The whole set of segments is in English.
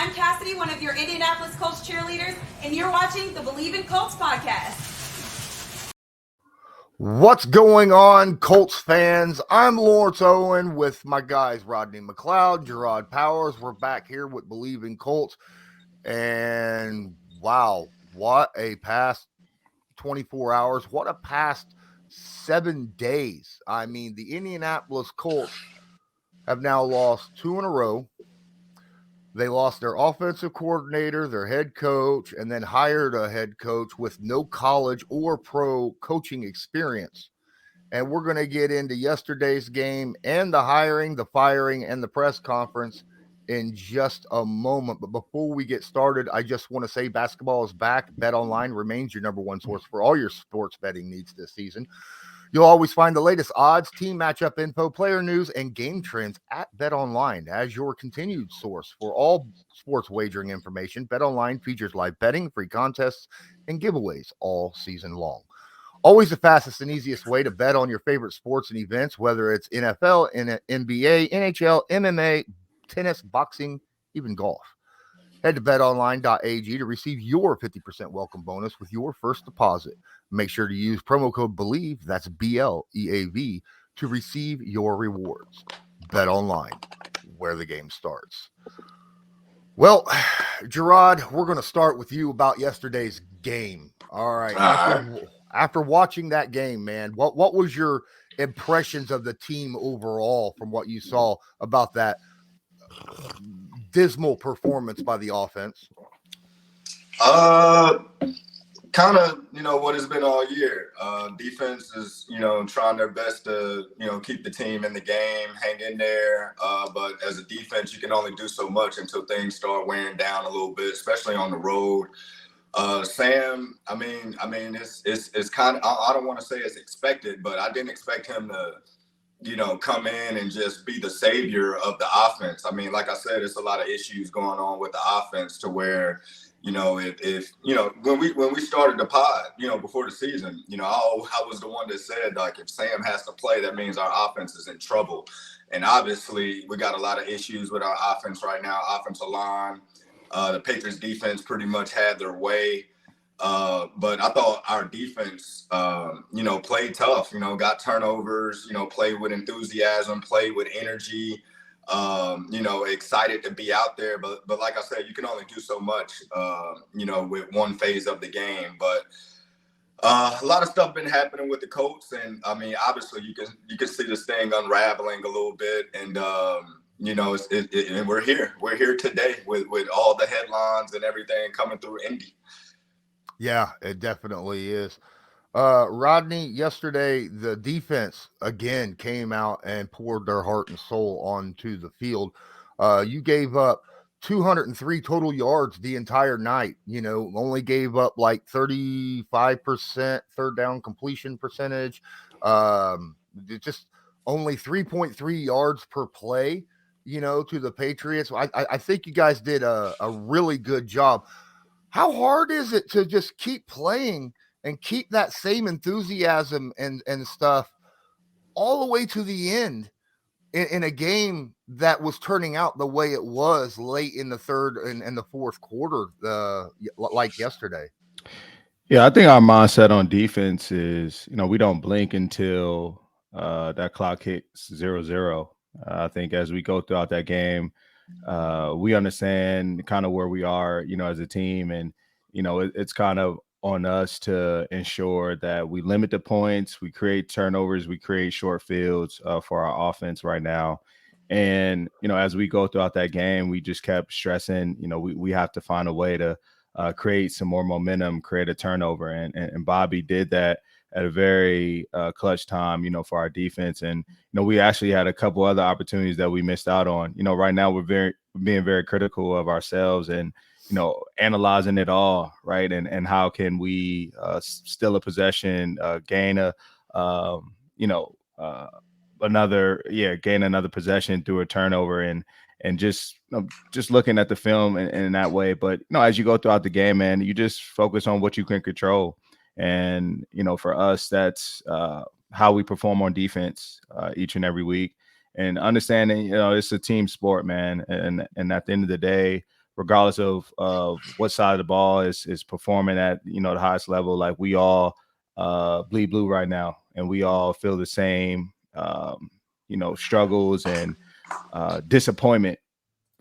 I'm Cassidy, one of your Indianapolis Colts cheerleaders, and you're watching the Bleav in Colts podcast. What's going on, Colts fans? I'm Lawrence Owen with my guys Rodney McLeod, Jerraud Powers. We're back here with Bleav in Colts. And wow, what a past 24 hours. What a past 7 days. I mean, the Indianapolis Colts have now lost 2 in a row. They lost their offensive coordinator, their head coach, and then hired a head coach with no college or pro coaching experience. And we're going to get into yesterday's game and the hiring, the firing, and the press conference in just a moment. But before we get started, I just want to say basketball is back. BetOnline remains your number one source for all your sports betting needs this season. You'll always find the latest odds, team matchup info, player news, and game trends at BetOnline as your continued source for all sports wagering information. BetOnline features live betting, free contests, and giveaways all season long. Always the fastest and easiest way to bet on your favorite sports and events, whether it's NFL, NBA, NHL, MMA, tennis, boxing, even golf. Head to betonline.ag to receive your 50% welcome bonus with your first deposit. Make sure to use promo code Bleav, that's BLEAV, to receive your rewards. BetOnline, where the game starts. Well, Jerraud, we're going to start with you about yesterday's game. All right. After watching that game, man, what was your impressions of the team overall from what you saw about that dismal performance by the offense? Kind of, what it's been all year. Defense is, trying their best to, keep the team in the game, hang in there. But as a defense, you can only do so much until things start wearing down a little bit, especially on the road. Sam, I mean, it's kind of, I don't want to say it's expected, but I didn't expect him to, come in and just be the savior of the offense. I mean, like I said, it's a lot of issues going on with the offense to where, if when we started the pod, before the season, I was the one that said, like, if Sam has to play, that means our offense is in trouble. And obviously we got a lot of issues with our offense right now, offensive line. The Patriots defense pretty much had their way. But I thought our defense, played tough, got turnovers, played with enthusiasm, played with energy, excited to be out there. But like I said, you can only do so much, with one phase of the game. But a lot of stuff been happening with the Colts. And I mean, obviously you can see this thing unraveling a little bit. And, and we're here today with all the headlines and everything coming through Indy. Yeah, it definitely is. Rodney, yesterday, the defense again came out and poured their heart and soul onto the field. You gave up 203 total yards the entire night, only gave up like 35% third down completion percentage. Just only 3.3 yards per play, to the Patriots. I think you guys did a really good job. How hard is it to just keep playing and keep that same enthusiasm and stuff all the way to the end in a game that was turning out the way it was late in the third and the fourth quarter, like yesterday? Yeah, I think our mindset on defense is, we don't blink until that clock hits 0-0. I think as we go throughout that game, we understand kind of where we are, as a team. And, it's kind of on us to ensure that we limit the points, we create turnovers, we create short fields for our offense right now. And, as we go throughout that game, we just kept stressing, we have to find a way to create some more momentum, create a turnover. And Bobby did that at a very clutch time, for our defense. And, we actually had a couple other opportunities that we missed out on. Right now we're being very critical of ourselves and, analyzing it all, right? And how can we steal a possession, gain another possession through a turnover and just looking at the film in that way. But, as you go throughout the game, man, you just focus on what you can control. And, for us, that's how we perform on defense each and every week. And understanding, it's a team sport, man. And at the end of the day, regardless of what side of the ball is performing at, the highest level. Like, we all bleed blue right now, and we all feel the same, struggles and disappointment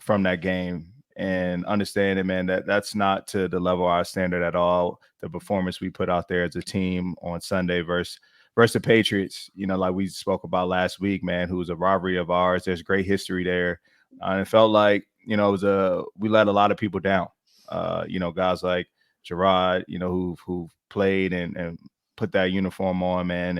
from that game, and understanding, man, that's not to the level of our standard at all. The performance we put out there as a team on Sunday versus the Patriots, like we spoke about last week, man, who was a rivalry of ours. There's great history there. And it felt like, it was we let a lot of people down. Guys like Jerraud, who played and put that uniform on, man,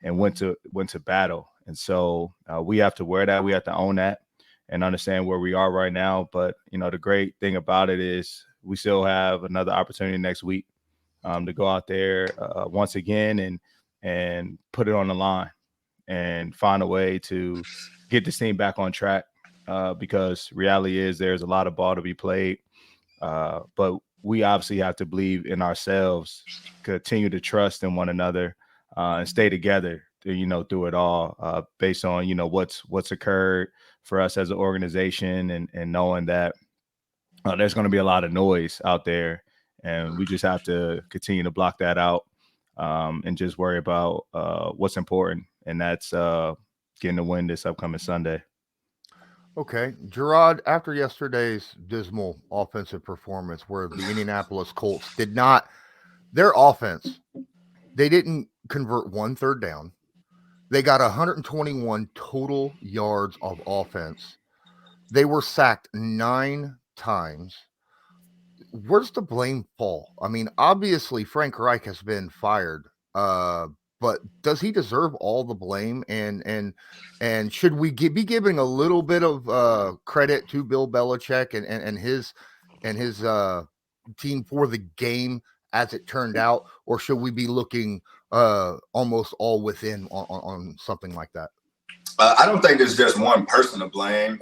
and went to battle. And so we have to wear that. We have to own that and understand where we are right now. But, the great thing about it is we still have another opportunity next week to go out there once again and put it on the line and find a way to get this team back on track, because reality is there's a lot of ball to be played. But we obviously have to believe in ourselves, continue to trust in one another, and stay together, through it all, based on, what's occurred for us as an organization, and knowing that there's going to be a lot of noise out there, and we just have to continue to block that out, and just worry about what's important, and that's getting the win this upcoming Sunday. Okay, Jerraud, after yesterday's dismal offensive performance where the Indianapolis Colts did not, their offense, they didn't convert 1 third down. They got 121 total yards of offense. They were sacked 9 times. Where's the blame fall? I mean, obviously Frank Reich has been fired, but does he deserve all the blame? And should we be giving a little bit of credit to Bill Belichick and his team for the game as it turned out, or should we be looking almost all within on something like that? I don't think it's just one person to blame.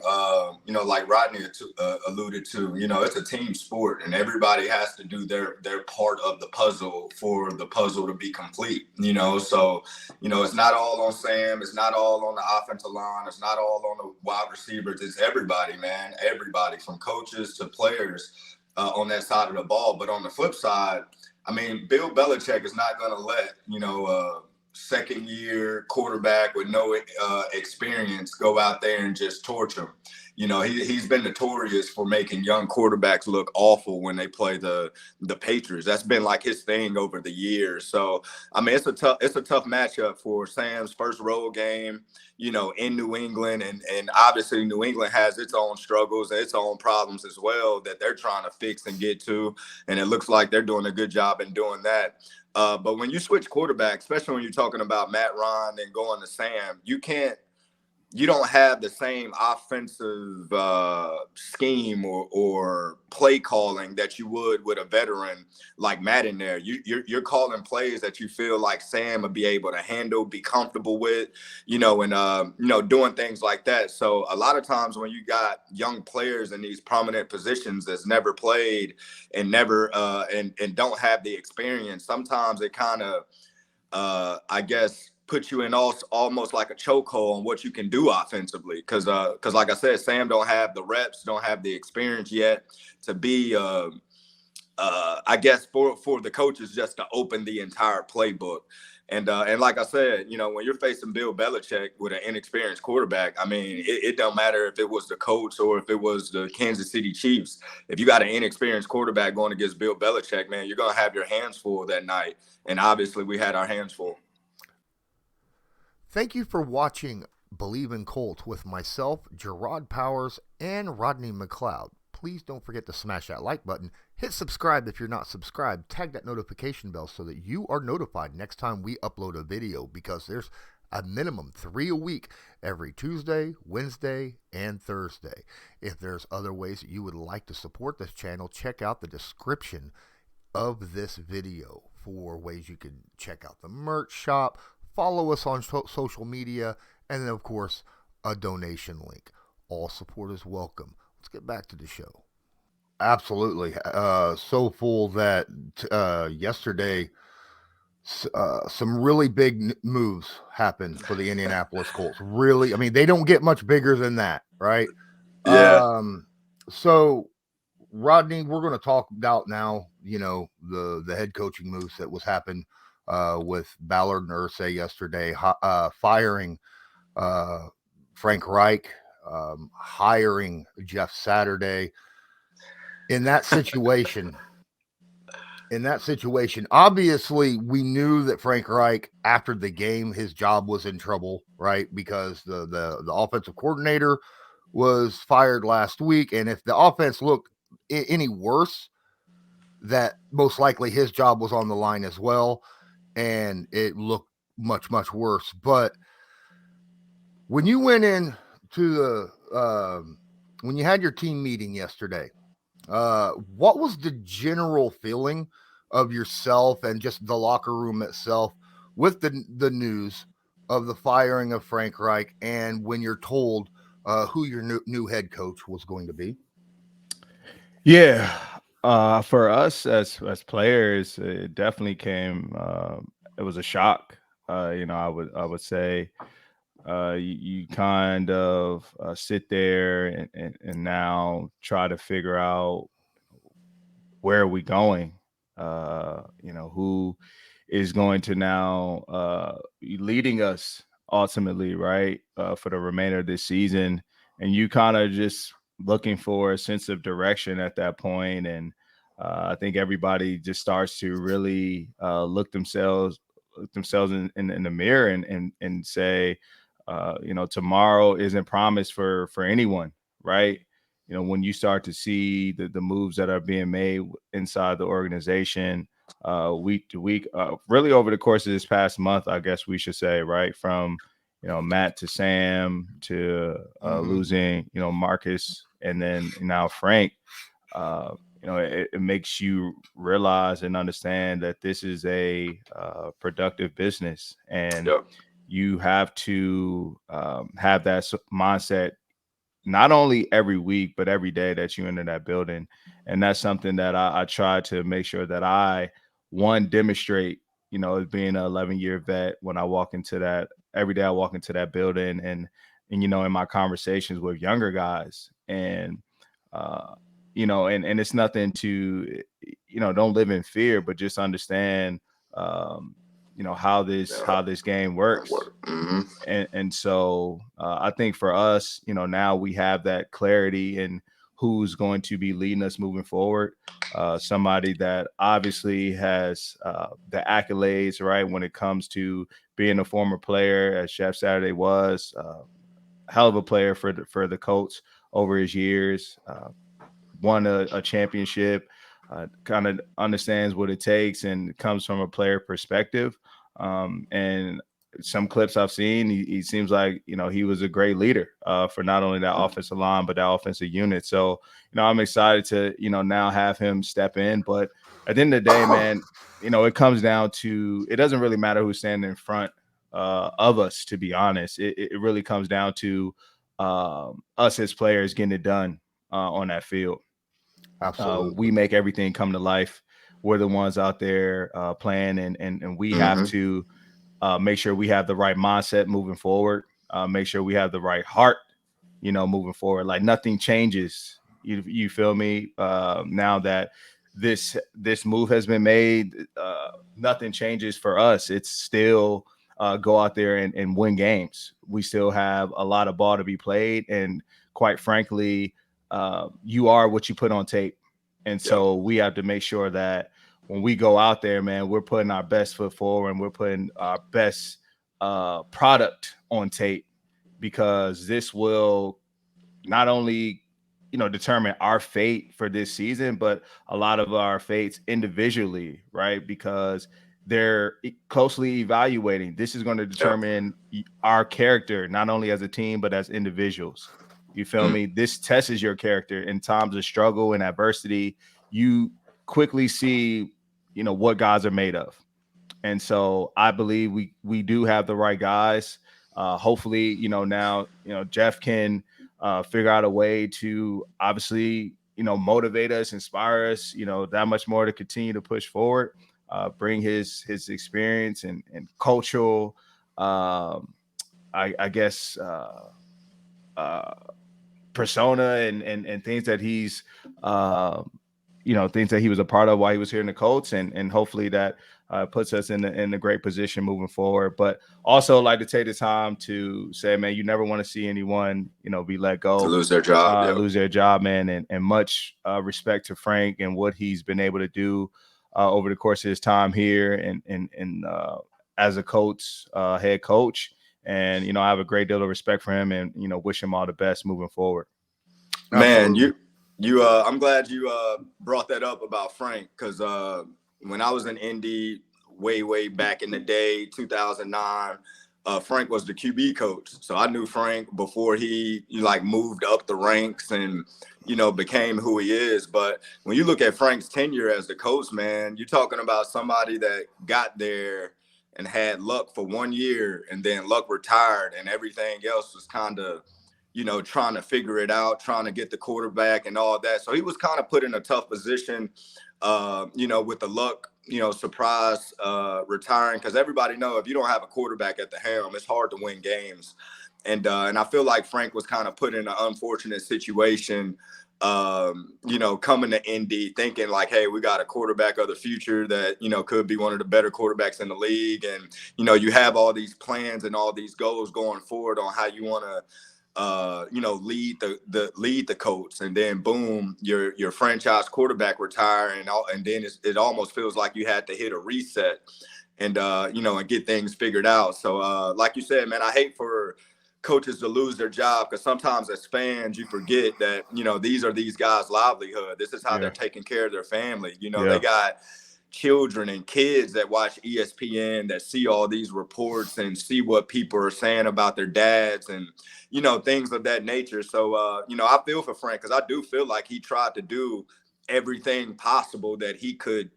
Like Rodney alluded to, it's a team sport, and everybody has to do their part of the puzzle for the puzzle to be complete. So it's not all on Sam, it's not all on the offensive line, it's not all on the wide receivers. It's everybody, man. Everybody, from coaches to players, on that side of the ball. But on the flip side, I mean, Bill Belichick is not going to let second-year quarterback with no experience go out there and just torch him. He's been notorious for making young quarterbacks look awful when they play the Patriots. That's been like his thing over the years. So, I mean, it's a tough matchup for Sam's first road game, in New England. And obviously New England has its own struggles and its own problems as well that they're trying to fix and get to. And it looks like they're doing a good job in doing that. But when you switch quarterbacks, especially when you're talking about Matt Ryan and going to Sam, you don't have the same offensive scheme or play calling that you would with a veteran like Matt in there. You're calling plays that you feel like Sam would be able to handle, be comfortable with, and doing things like that. So a lot of times when you got young players in these prominent positions that's never played and never and don't have the experience, sometimes it kind of I guess put you in almost like a chokehold on what you can do offensively. Because like I said, Sam don't have the reps, don't have the experience yet to be, I guess, for the coaches just to open the entire playbook. And like I said, when you're facing Bill Belichick with an inexperienced quarterback, I mean, it don't matter if it was the Colts or if it was the Kansas City Chiefs. If you got an inexperienced quarterback going against Bill Belichick, man, you're going to have your hands full that night. And obviously we had our hands full. Thank you for watching Bleav in Colts with myself, Jerraud Powers, and Rodney McLeod. Please don't forget to smash that like button. Hit subscribe if you're not subscribed. Tag that notification bell so that you are notified next time we upload a video, because there's a minimum 3 a week every Tuesday, Wednesday, and Thursday. If there's other ways that you would like to support this channel, check out the description of this video for ways you can check out the merch shop, follow us on social media, and then, of course, a donation link. All support is welcome. Let's get back to the show. Absolutely. So full that yesterday, some really big moves happened for the Indianapolis Colts. Really, I mean, they don't get much bigger than that, right? Yeah. So Rodney, we're going to talk about now, the head coaching moves that was happened with Ballard and Irsay yesterday, firing Frank Reich, hiring Jeff Saturday. In that situation, obviously we knew that Frank Reich, after the game, his job was in trouble, right? Because the offensive coordinator was fired last week, and if the offense looked any worse, that most likely his job was on the line as well, and it looked much, much worse. But when you went in to when you had your team meeting yesterday, what was the general feeling of yourself and just the locker room itself with the news of the firing of Frank Reich, and when you're told who your new head coach was going to be? Yeah, for us as players, it definitely came. It was a shock. I would say you kind of sit there and now try to figure out where are we going. Who is going to now be leading us ultimately, right, for the remainder of this season, and you kind of just looking for a sense of direction at that point. And I think everybody just starts to really look themselves in the mirror and say, tomorrow isn't promised for anyone, right? When you start to see the moves that are being made inside the organization week to week, really over the course of this past month, I guess we should say, right? From, Matt to Sam to losing, Marcus, and then now Frank, it makes you realize and understand that this is a productive business, and Yep. you have to have that mindset not only every week but every day that you enter that building. And that's something that I try to make sure that I demonstrate, as being an 11-year vet, when I walk into that every day. I walk into that building, and in my conversations with younger guys, and and it's nothing to, don't live in fear, but just understand how this game works. Mm-hmm. And so I think for us, now we have that clarity in who's going to be leading us moving forward. Somebody that obviously has the accolades, right, when it comes to being a former player, as Jeff Saturday was, hell of a player for the Colts over his years, won a championship, kind of understands what it takes and comes from a player perspective. And some clips I've seen, he seems like, he was a great leader for not only that offensive line, but that offensive unit. So, I'm excited to, now have him step in. But at the end of the day, man, it comes down to, it doesn't really matter who's standing in front of us, to be honest. It really comes down to us as players getting it done on that field. Absolutely. We make everything come to life. We're the ones out there playing, and we have to make sure we have the right mindset moving forward. Make sure we have the right heart, moving forward. Like, nothing changes. You feel me? Now that this move has been made, nothing changes for us. It's still go out there and win games. We still have a lot of ball to be played, and quite frankly, you are what you put on tape. And so we have to make sure that when we go out there, man, we're putting our best foot forward, and we're putting our best product on tape, because this will not only, determine our fate for this season, but a lot of our fates individually, right? Because they're closely evaluating. This is going to determine our character, not only as a team, but as individuals. You feel me? This tests your character in times of struggle and adversity. You quickly see, what guys are made of. And so I Bleav we do have the right guys. Hopefully, now, Jeff can figure out a way to obviously, motivate us, inspire us, that much more to continue to push forward, bring his experience and cultural, I guess, persona and things that he's things that he was a part of while he was here in the Colts, and hopefully that puts us in a great position moving forward. But also like to take the time to say, man, you never want to see anyone, be let go, to lose their job, man. And much respect to Frank and what he's been able to do over the course of his time here and as a Colts head coach. And, I have a great deal of respect for him and, wish him all the best moving forward. Man, I'm glad you brought that up about Frank, because when I was in Indy way back in the day, 2009, Frank was the QB coach. So I knew Frank before he moved up the ranks and, became who he is. But when you look at Frank's tenure as the coach, man, you're talking about somebody that got there and had Luck for 1 year, and then Luck retired, and everything else was kind of, trying to figure it out, trying to get the quarterback and all that. So he was kind of put in a tough position, with the Luck, surprise retiring, because everybody know if you don't have a quarterback at the helm, it's hard to win games. And I feel like Frank was kind of put in an unfortunate situation, coming to Indy thinking like, hey, we got a quarterback of the future that, could be one of the better quarterbacks in the league. And, you have all these plans and all these goals going forward on how you want to, lead the Colts, and then boom, your franchise quarterback retire, and then it almost feels like you had to hit a reset and and get things figured out. So like you said, man, I hate for coaches to lose their job, because sometimes as fans you forget that these are these guys' livelihood. This is how they're taking care of their family. They got children and kids that watch ESPN, that see all these reports and see what people are saying about their dads and things of that nature. So I feel for Frank, because I do feel like he tried to do everything possible that he could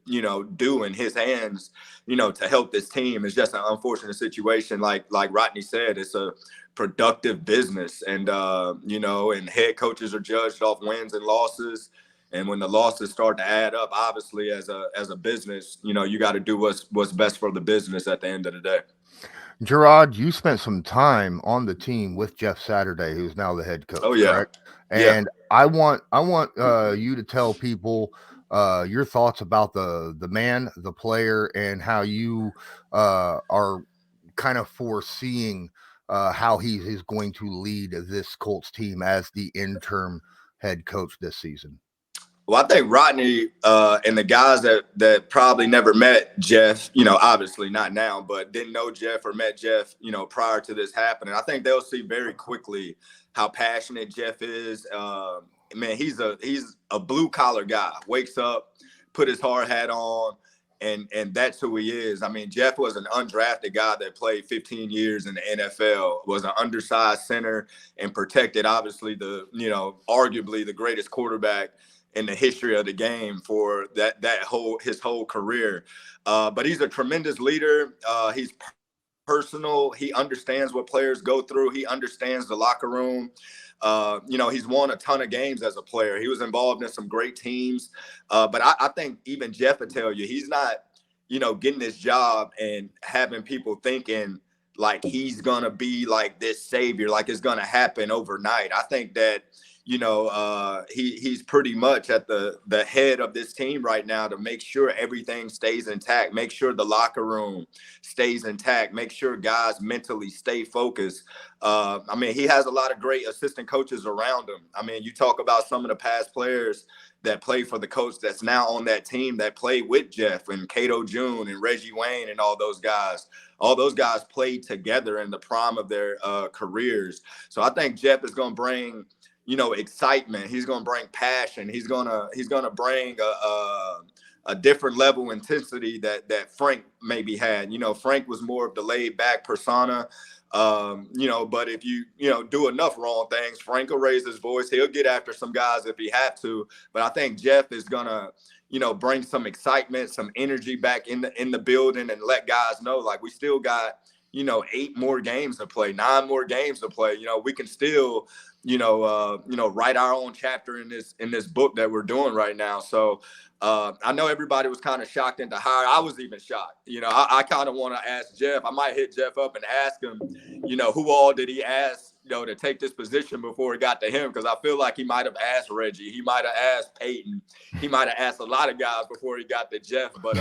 do in his hands to help this team. It's just an unfortunate situation. Like Rodney said, it's a productive business, and and head coaches are judged off wins and losses. And when the losses start to add up, obviously as a business, you got to do what's best for the business at the end of the day. Jerraud, you spent some time on the team with Jeff Saturday, who's now the head coach. Oh yeah, correct? And I want you to tell people your thoughts about the man, the player, and how you are kind of foreseeing how he is going to lead this Colts team as the interim head coach this season. Well, I think Rodney and the guys that probably never met Jeff, obviously not now, but didn't know Jeff or met Jeff, prior to this happening, I think they'll see very quickly how passionate Jeff is. Man, he's a blue collar guy. Wakes up, put his hard hat on, and that's who he is. I mean, Jeff was an undrafted guy that played 15 years in the NFL, was an undersized center, and protected, obviously, arguably the greatest quarterback in the history of the game for his whole career. But he's a tremendous leader. He's personal. He understands what players go through. He understands the locker room. He's won a ton of games as a player. He was involved in some great teams. But I think even Jeff would tell you, he's not, getting this job and having people thinking like he's going to be like this savior, like it's going to happen overnight. I think that, he's pretty much at the head of this team right now to make sure everything stays intact, make sure the locker room stays intact, make sure guys mentally stay focused. I mean, he has a lot of great assistant coaches around him. I mean, you talk about some of the past players that play for the coach that's now on that team that played with Jeff, and Cato June and Reggie Wayne and all those guys. All those guys played together in the prime of their careers. So I think Jeff is going to bring excitement. He's going to bring passion. He's going to bring a different level of intensity that Frank maybe had. Frank was more of the laid back persona. But if you do enough wrong things, Frank will raise his voice. He'll get after some guys if he have to. But I think Jeff is going to bring some excitement, some energy back in the building, and let guys know, like, we still got 8 more games to play, 9 more games to play. We can still write our own chapter in this book that we're doing right now. So I know everybody was kind of shocked into hire. I was even shocked. I kind of want to ask Jeff. I might hit Jeff up and ask him, who all did he ask, to take this position before it got to him, because I feel like he might have asked Reggie, he might have asked Peyton, he might have asked a lot of guys before he got to Jeff. But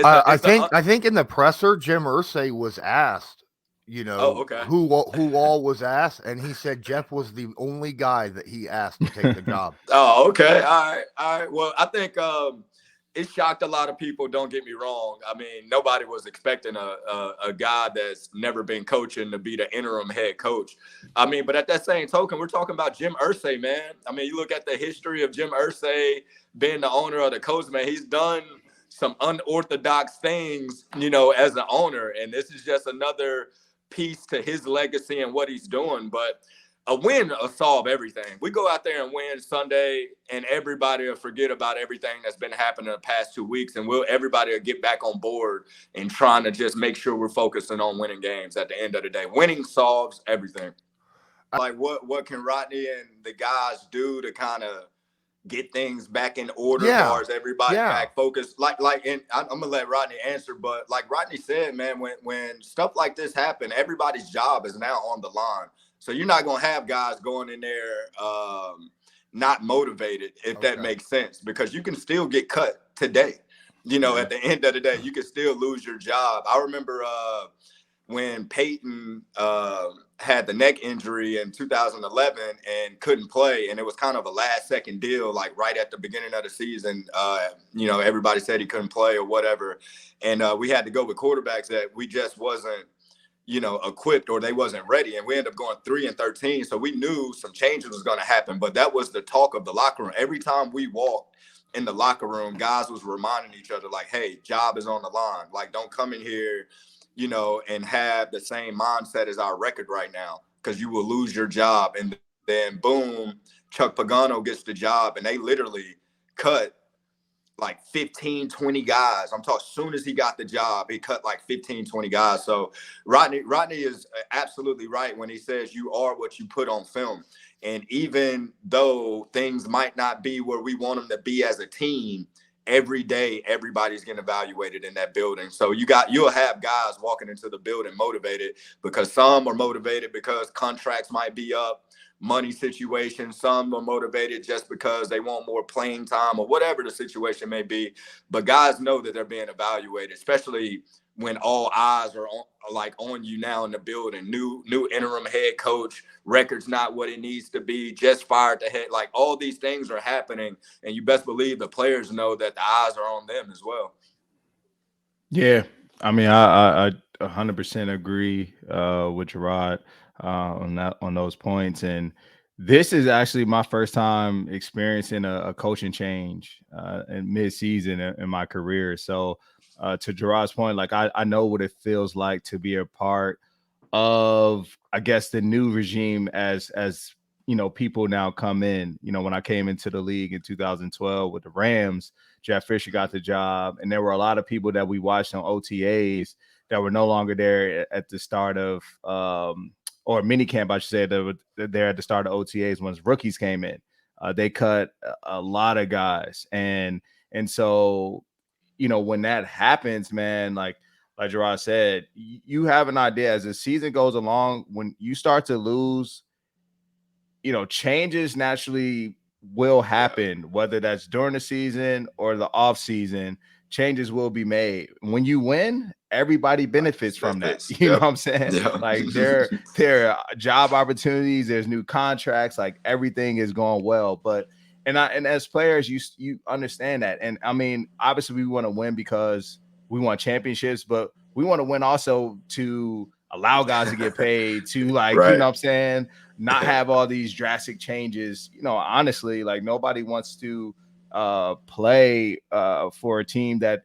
I think in the presser, Jim Irsay was asked, okay. who all was asked, and he said Jeff was the only guy that he asked to take the job. Oh, okay, all right. Well, I think it shocked a lot of people. Don't get me wrong. I mean, nobody was expecting a guy that's never been coaching to be the interim head coach. I mean, but at that same token, we're talking about Jim Irsay, man. I mean, you look at the history of Jim Irsay being the owner of the Colts, man. He's done some unorthodox things, as an owner, and this is just another piece to his legacy and what he's doing. But a win will solve everything. We go out there and win Sunday, and everybody will forget about everything that's been happening in the past 2 weeks, and everybody will get back on board and trying to just make sure we're focusing on winning games at the end of the day. Winning solves everything. Like, what can Rodney and the guys do to kind of get things back in order as far as everybody back focused? And I'm gonna let Rodney answer, but like Rodney said, man, when stuff like this happen, everybody's job is now on the line. So you're not going to have guys going in there not motivated, if that makes sense, because you can still get cut today. At the end of the day, you can still lose your job. I remember when Peyton had the neck injury in 2011 and couldn't play, and it was kind of a last-second deal, like right at the beginning of the season. Everybody said he couldn't play or whatever, and we had to go with quarterbacks that we just wasn't equipped, or they wasn't ready, and we ended up going 3-13. So we knew some changes was going to happen, but that was the talk of the locker room. Every time we walked in the locker room, guys was reminding each other, like, hey, job is on the line. Like, don't come in here, and have the same mindset as our record right now, because you will lose your job. And then boom, Chuck Pagano gets the job, and they literally cut like 15, 20 guys. I'm talking, as soon as he got the job, he cut like 15, 20 guys. So Rodney is absolutely right when he says you are what you put on film. And even though things might not be where we want them to be as a team, every day everybody's getting evaluated in that building. So you'll have guys walking into the building motivated, because some are motivated because contracts might be up, money situation. Some are motivated just because they want more playing time or whatever the situation may be. But guys know that they're being evaluated, especially when all eyes are on you now in the building. New interim head coach, record's not what it needs to be, just fired the head. Like, all these things are happening, and you best believe the players know that the eyes are on them as well. Yeah, I mean, I 100% agree with Jerraud on those points. And this is actually my first time experiencing a coaching change in mid-season in my career. So to Jerraud's point, like, I know what it feels like to be a part of, I guess, the new regime as people now come in. When I came into the league in 2012 with the Rams, Jeff Fisher got the job, and there were a lot of people that we watched on OTAs that were no longer there at the start of or minicamp, I should say, that were there at the start of OTAs once rookies came in. They cut a lot of guys, and so when that happens, man, like Jerraud said, you have an idea as the season goes along. When you start to lose, changes naturally will happen, whether that's during the season or the off season. Changes will be made. When you win, everybody benefits from that. You know what I'm saying? Yeah. Like, there are job opportunities, there's new contracts, like everything is going well. But and as players, you understand that. And I mean, obviously we want to win because we want championships, but we want to win also to allow guys to get paid, to like, right. You know what I'm saying, not have all these drastic changes. Honestly, like, nobody wants to play for a team that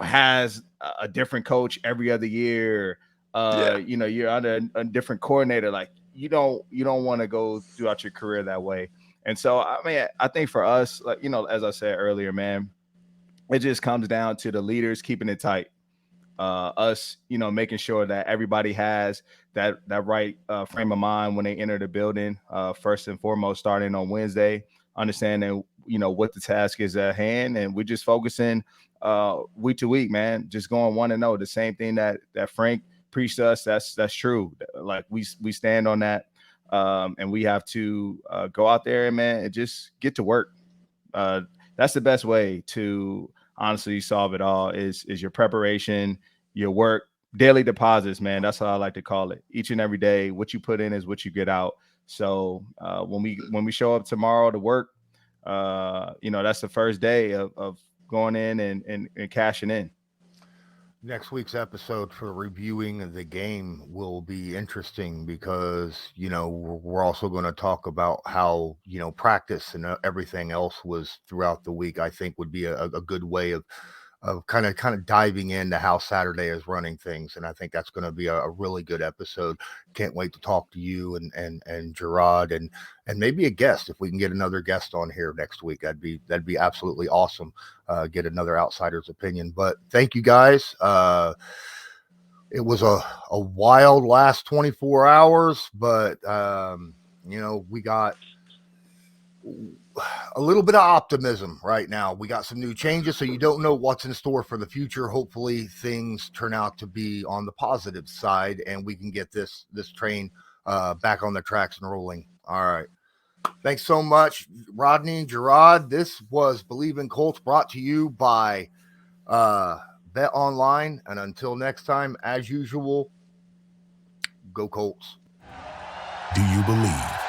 has a different coach every other year. You're under a different coordinator. Like, you don't want to go throughout your career that way. And so, I mean, I think for us, like, as I said earlier, man, it just comes down to the leaders keeping it tight. Us, making sure that everybody has that right frame of mind when they enter the building. First and foremost, starting on Wednesday, understanding what the task is at hand, and we're just focusing week to week, man. Just going 1-0. The same thing that Frank preach to us, that's true. Like we stand on that, and we have to go out there and just get to work. That's the best way to honestly solve it all is your preparation, your work, daily deposits, man. That's how I like to call it. Each and every day, what you put in is what you get out. So when we show up tomorrow to work, that's the first day of going in and cashing in. Next week's episode for reviewing the game will be interesting because, we're also going to talk about how, practice and everything else was throughout the week. I think would be a good way of kind of diving into how Saturday is running things. And I think that's going to be a really good episode. Can't wait to talk to you and Jerraud and maybe a guest. If we can get another guest on here next week, that'd be absolutely awesome. Get another outsider's opinion. But thank you guys. It was a wild last 24 hours, but we got a little bit of optimism right now. We got some new changes, so you don't know what's in store for the future. Hopefully things turn out to be on the positive side and we can get this train back on the tracks and rolling. All right. Thanks so much, Rodney and Jerraud. This was Bleav in Colts, brought to you by Bet Online. And until next time, as usual, go Colts. Do you believe?